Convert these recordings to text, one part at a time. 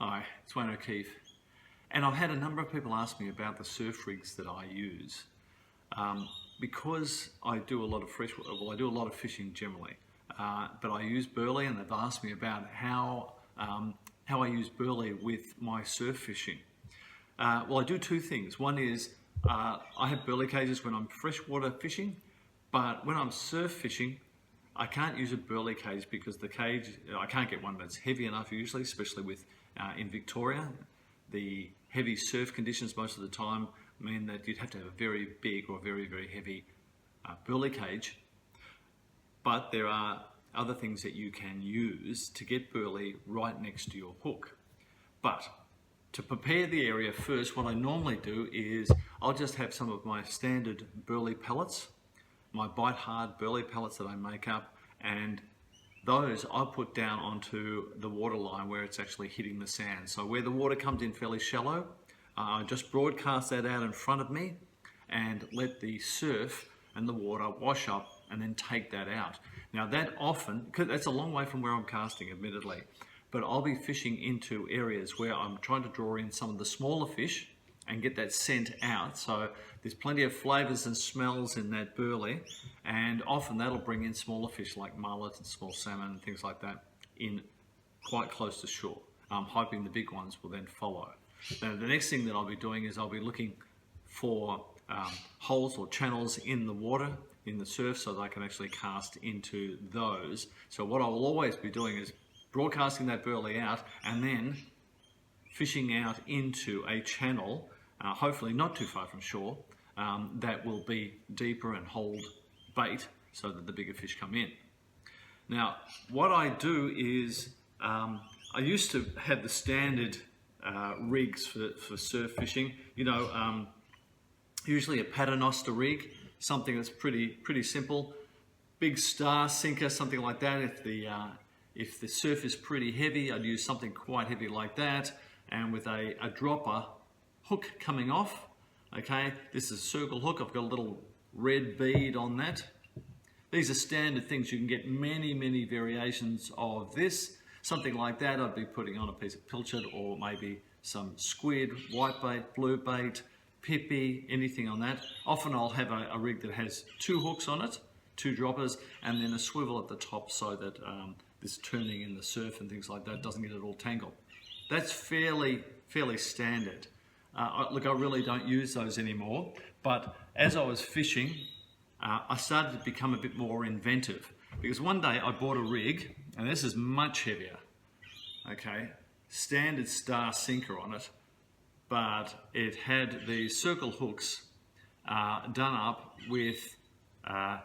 Hi, it's Wayne O'Keefe, and I've had a number of people ask me about the surf rigs that I use. Because I do a lot of I do a lot of fishing generally, but I use burley, and they've asked me about how I use burley with my surf fishing. Well, I do two things. One is I have burley cages when I'm freshwater fishing, but when I'm surf fishing, I can't use a burley cage because the cage, I can't get one that's heavy enough usually, especially with in Victoria. The heavy surf conditions most of the time mean that you'd have to have a very big or very, very heavy burley cage. But there are other things that you can use to get burley right next to your hook. But to prepare the area first, what I normally do is I'll just have some of my standard burley pellets, my bite hard burley pellets that I make up, and those I put down onto the water line where it's actually hitting the sand. So where the water comes in fairly shallow, I just broadcast that out in front of me and let the surf and the water wash up and then take that out. Now that often, because that's a long way from where I'm casting admittedly, but I'll be fishing into areas where I'm trying to draw in some of the smaller fish and get that scent out. So there's plenty of flavors and smells in that burley, and often that'll bring in smaller fish like mullet and small salmon and things like that in quite close to shore. I'm hoping the big ones will then follow. Now the next thing that I'll be doing is I'll be looking for holes or channels in the water, in the surf, so that I can actually cast into those. So what I will always be doing is broadcasting that burley out and then fishing out into a channel, hopefully not too far from shore, that will be deeper and hold bait so that the bigger fish come in. Now, what I do is, I used to have the standard rigs for surf fishing, usually a paternoster rig, something that's pretty simple, big star sinker, something like that. If the surf is pretty heavy, I'd use something quite heavy like that, and with a dropper hook coming off. Okay, this is a circle hook. I've got a little red bead on that. These are standard things. You can get many variations of this. Something like that I'd be putting on a piece of pilchard, or maybe some squid, whitebait, bluebait, pippy, anything on that. Often I'll have a rig that has two hooks on it, two droppers, and then a swivel at the top so that this turning in the surf and things like that doesn't get it all tangled. That's fairly standard. Look, I really don't use those anymore, but as I was fishing, I started to become a bit more inventive, because one day I bought a rig, and this is much heavier, okay, standard star sinker on it, but it had these circle hooks done up with a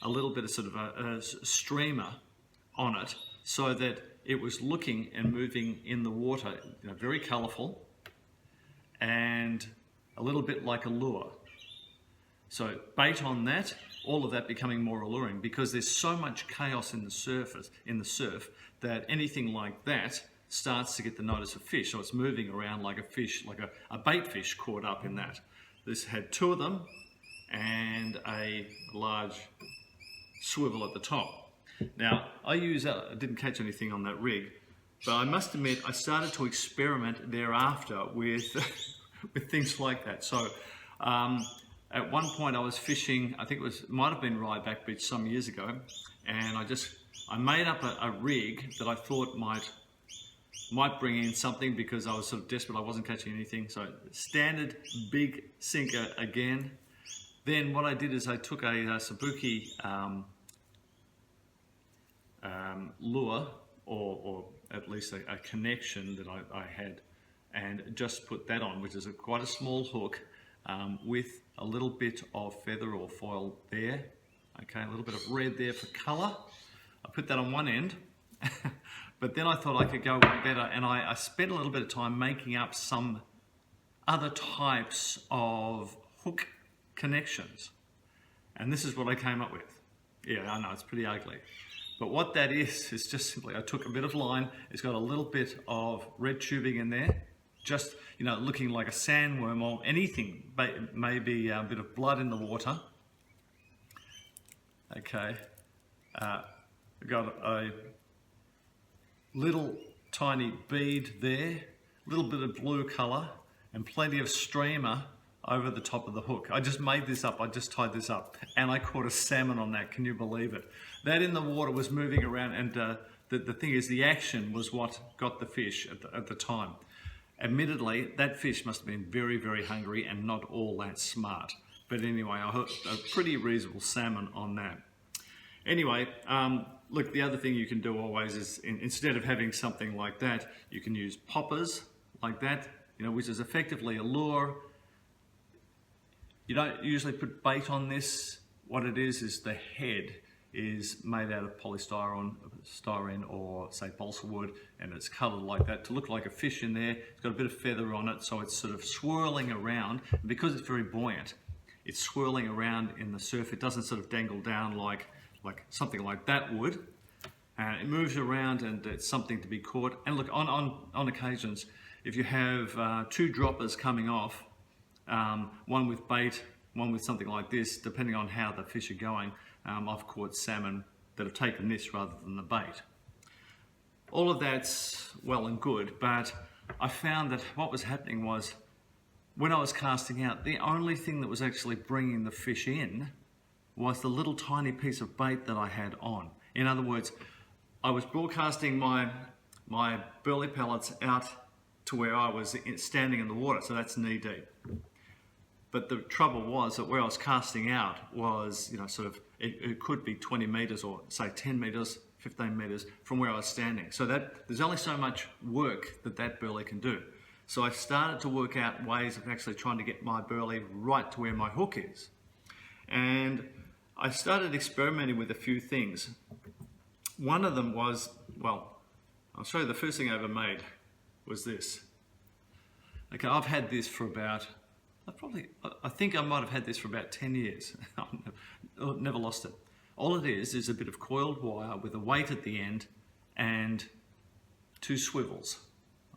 little bit of sort of a streamer on it, so that it was looking and moving in the water, very colourful and a little bit like a lure. So bait on that, all of that becoming more alluring, because there's so much chaos in the surf that anything like that starts to get the notice of fish. So it's moving around like a fish, like a bait fish caught up in that. This had two of them and a large swivel at the top. Now, I didn't catch anything on that rig, but I must admit I started to experiment thereafter with with things like that. So at one point I was fishing, I think might have been Ryback Beach some years ago, and I made up a rig that I thought might bring in something, because I was sort of desperate, I wasn't catching anything. So standard big sinker again. Then what I did is I took a Sabuki lure, or at least a connection that I had, and just put that on, which is quite a small hook, with a little bit of feather or foil there, okay, a little bit of red there for colour. I put that on one end, but then I thought I could go one better, and I spent a little bit of time making up some other types of hook connections, and this is what I came up with. Yeah, I know, it's pretty ugly. But what that is just simply, I took a bit of line, it's got a little bit of red tubing in there, just, looking like a sandworm or anything, maybe a bit of blood in the water. Okay, got a little tiny bead there, a little bit of blue color, and plenty of streamer over the top of the hook. I just made this up, I just tied this up, and I caught a salmon on that, can you believe it? That in the water was moving around, and the thing is, the action was what got the fish at the time. Admittedly, that fish must have been very, very hungry and not all that smart. But anyway, I hooked a pretty reasonable salmon on that. Anyway, look, the other thing you can do always is, instead of having something like that, you can use poppers like that, you know, which is effectively a lure. You don't usually put bait on this. What it is the head is made out of styrene or say balsa wood, and it's coloured like that to look like a fish in there. It's got a bit of feather on it, so it's sort of swirling around. And because it's very buoyant, it's swirling around in the surf. It doesn't sort of dangle down like something like that would. It moves around, and it's something to be caught. And look, on occasions, if you have two droppers coming off, one with bait, one with something like this, depending on how the fish are going, I've caught salmon that have taken this rather than the bait. All of that's well and good, but I found that what was happening was, when I was casting out, the only thing that was actually bringing the fish in was the little tiny piece of bait that I had on. In other words, I was broadcasting my burley pellets out to where I was standing in the water, so that's knee deep. But the trouble was that where I was casting out was, you know, sort of, it could be 20 meters or say 10 meters, 15 meters from where I was standing. So that there's only so much work that burley can do. So I started to work out ways of actually trying to get my burley right to where my hook is. And I started experimenting with a few things. One of them was, well, I'll show you the first thing I ever made was this. Okay, I've had this for about, I think I might have had this for about 10 years. I've never lost it. All it is a bit of coiled wire with a weight at the end and two swivels.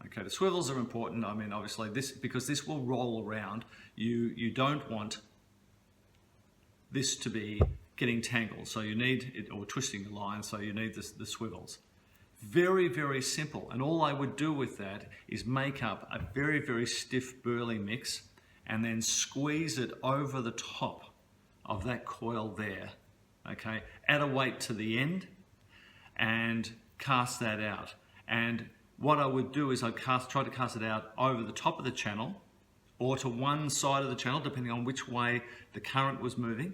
Okay, the swivels are important. I mean, obviously, because this will roll around. You don't want this to be getting tangled, so you need it, or twisting the line, so you need the swivels. Very, very simple. And all I would do with that is make up a very, very stiff burley mix and then squeeze it over the top of that coil there. Okay, add a weight to the end and cast that out. And what I would do is I'd try to cast it out over the top of the channel or to one side of the channel, depending on which way the current was moving,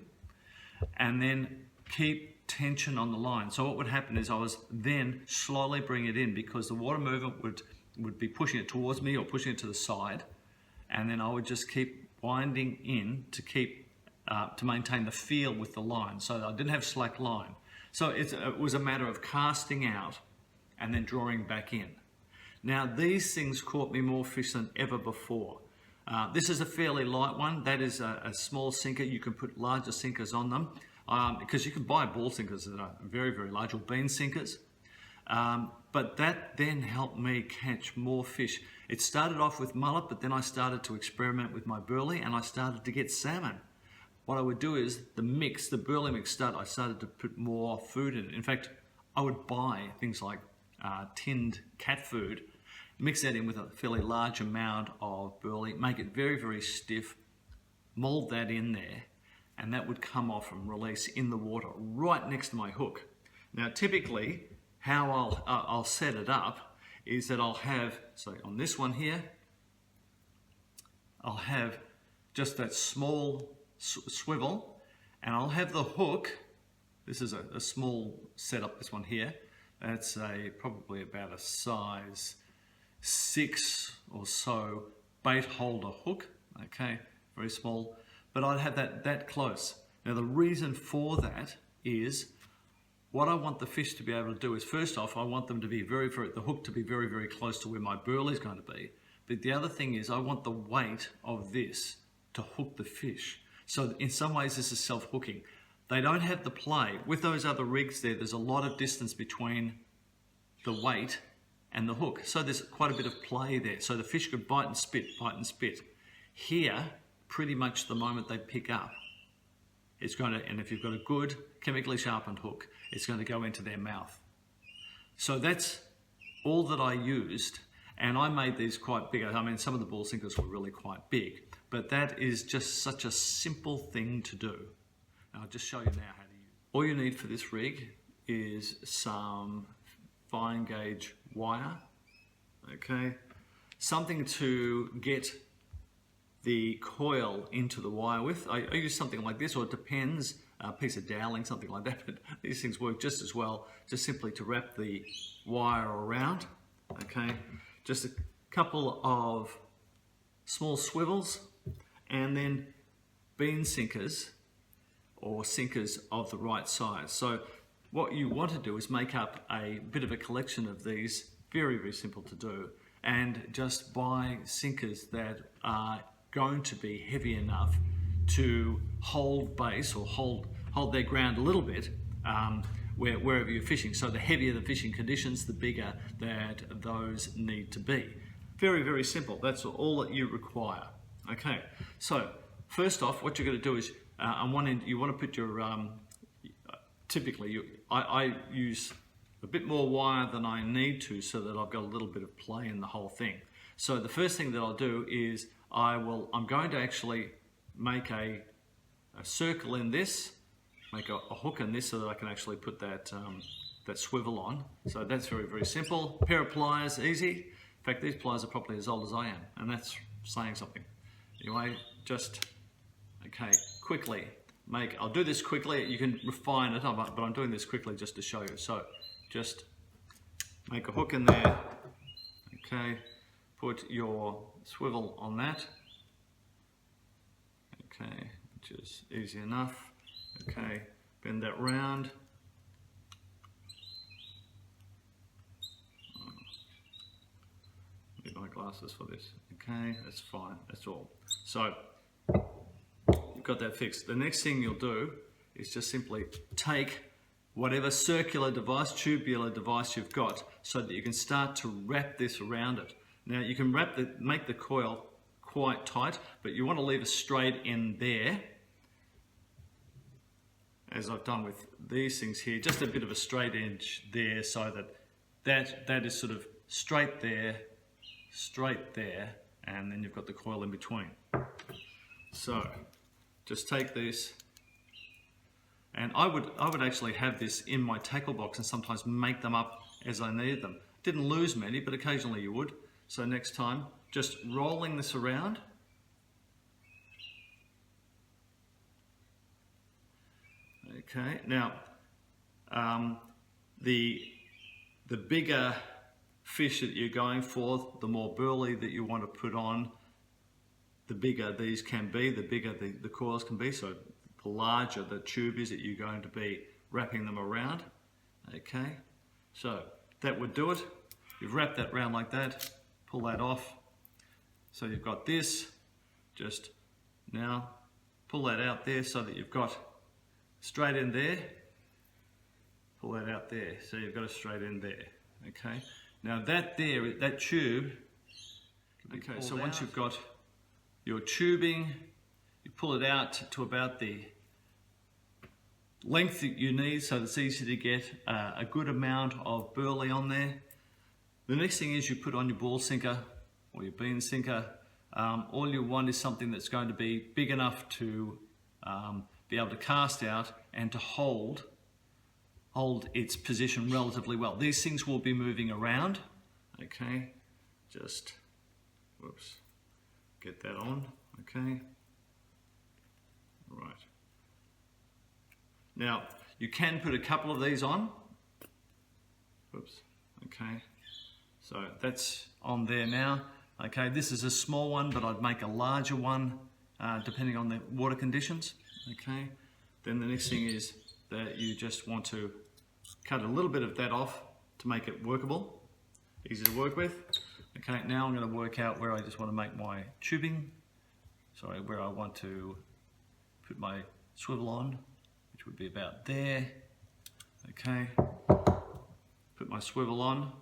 and then keep tension on the line. So what would happen is I was then slowly bring it in, because the water movement would be pushing it towards me or pushing it to the side, and then I would just keep winding in to keep to maintain the feel with the line, so that I didn't have slack line. So it was a matter of casting out and then drawing back in. Now these things caught me more fish than ever before. This is a fairly light one. That is a small sinker. You can put larger sinkers on them, because you can buy ball sinkers that are very, very large, or bean sinkers. But that then helped me catch more fish. It started off with mullet, but then I started to experiment with my burley and I started to get salmon. What I would do is the burley mix I started to put more food in it. In fact, I would buy things like tinned cat food, mix that in with a fairly large amount of burley, make it very, very stiff, mold that in there, and that would come off and release in the water right next to my hook. Now typically, how I'll set it up is that I'll have, so on this one here, I'll have just that small swivel, and I'll have the hook. This is a small setup, this one here. That's probably about a size 6 or so bait holder hook, okay, very small, but I'd have that close. Now the reason for that is, what I want the fish to be able to do is, first off, I want them to be the hook to be very, very close to where my burley is going to be. But the other thing is, I want the weight of this to hook the fish. So in some ways this is self-hooking. They don't have the play. With those other rigs there's a lot of distance between the weight and the hook. So there's quite a bit of play there. So the fish could bite and spit, bite and spit. Here, pretty much the moment they pick up, it's going to, and if you've got a good chemically sharpened hook, it's going to go into their mouth. So that's all that I used, and I made these quite big. I mean, some of the ball sinkers were really quite big, but that is just such a simple thing to do. And I'll just show you now how to use it. All you need for this rig is some fine gauge wire, okay? Something to get the coil into the wire with. I use something like this, or it depends, a piece of doweling, something like that, but these things work just as well, just simply to wrap the wire around, okay? Just a couple of small swivels, and then bean sinkers, or sinkers of the right size. So what you want to do is make up a bit of a collection of these, very, very simple to do, and just buy sinkers that are going to be heavy enough to hold base or hold their ground a little bit wherever you're fishing. So the heavier the fishing conditions, the bigger that those need to be. Very, very simple. That's all that you require. Okay, so first off, what you're going to do is on one end you want to put your typically I use a bit more wire than I need to, so that I've got a little bit of play in the whole thing. So the first thing that I'll do is I'm going to actually make a circle in this, make a hook in this, so that I can actually put that that swivel on. So that's very, very simple. A pair of pliers, easy. In fact, these pliers are probably as old as I am, and that's saying something. Anyway, just, okay, quickly I'll do this quickly. You can refine it, but I'm doing this quickly just to show you. So just make a hook in there, okay, put your swivel on that, okay, which is easy enough, okay, bend that round, need my glasses for this, okay, that's fine, that's all. So you've got that fixed. The next thing you'll do is just simply take whatever circular device, tubular device you've got, so that you can start to wrap this around it. Now you can make the coil quite tight, but you want to leave a straight end there, as I've done with these things here, just a bit of a straight edge there, so that is sort of straight there, and then you've got the coil in between. So just take this, and I would actually have this in my tackle box and sometimes make them up as I needed them. Didn't lose many, but occasionally you would. So next time, just rolling this around. Okay, now the bigger fish that you're going for, the more burley that you want to put on, the bigger these can be, the bigger the coils can be. So the larger the tube is that you're going to be wrapping them around. Okay, so that would do it. You've wrapped that round like that, pull that off. So you've got this, just now pull that out there so that you've got straight end there, pull that out there, so you've got a straight end there. Okay, now that tube, okay, so once you've got your tubing, you pull it out to about the length that you need, so it's easy to get a good amount of burley on there. The next thing is you put on your ball sinker or your bean sinker. All you want is something that's going to be big enough to be able to cast out and to hold its position relatively well. These things will be moving around. Okay, just, whoops, get that on, okay. Right. Now, you can put a couple of these on. Whoops, okay. So that's on there now. Okay, this is a small one, but I'd make a larger one depending on the water conditions. Okay, then the next thing is that you just want to cut a little bit of that off to make it workable, easy to work with. Okay, now I'm going to work out where I just want to make my tubing, sorry, where I want to put my swivel on, which would be about there. Okay, put my swivel on.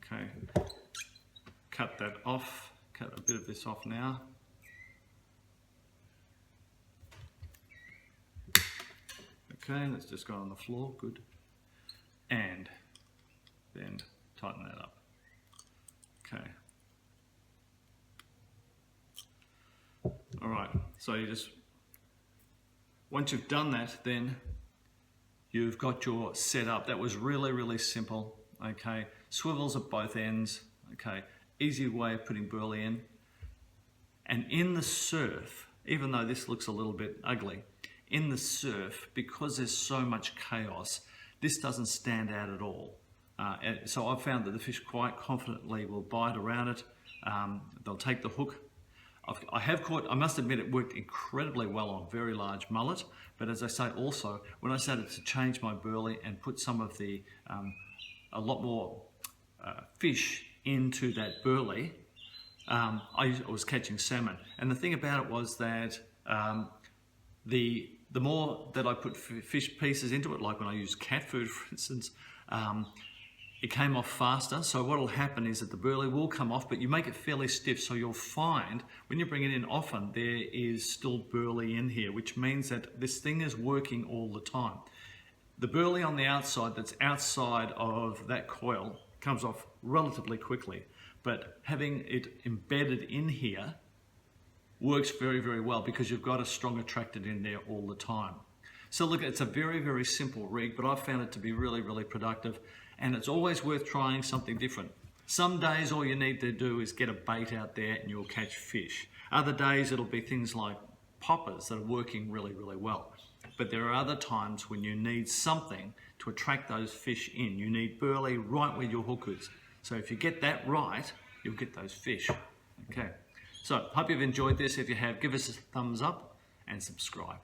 Okay, cut that off, cut a bit of this off now. Okay, that's just gone on the floor, good. and then tighten that up. Okay. All right, so you just, once you've done that, then you've got your setup. That was really, really simple, okay? Swivels at both ends, okay? Easy way of putting burley in. And in the surf, even though this looks a little bit ugly, in the surf, because there's so much chaos, this doesn't stand out at all. So I've found that the fish quite confidently will bite around it. They'll take the hook. I have caught, I must admit, it worked incredibly well on very large mullet, but as I say also, when I started to change my burley and put some of the, a lot more fish into that burley, I was catching salmon. And the thing about it was that the more that I put fish pieces into it, like when I used cat food, for instance, it came off faster. So what will happen is that the burley will come off, but you make it fairly stiff. So you'll find when you bring it in often, there is still burley in here, which means that this thing is working all the time. The burley on the outside, that's outside of that coil, comes off relatively quickly, but having it embedded in here works very, very well because you've got a strong attractant in there all the time. So look, it's a very, very simple rig, but I've found it to be really, really productive, and it's always worth trying something different. Some days all you need to do is get a bait out there and you'll catch fish. Other days it'll be things like poppers that are working really, really well. But there are other times when you need something to attract those fish in. You need burley right where your hook is. So if you get that right, you'll get those fish. Okay. So hope you've enjoyed this. If you have, give us a thumbs up and subscribe.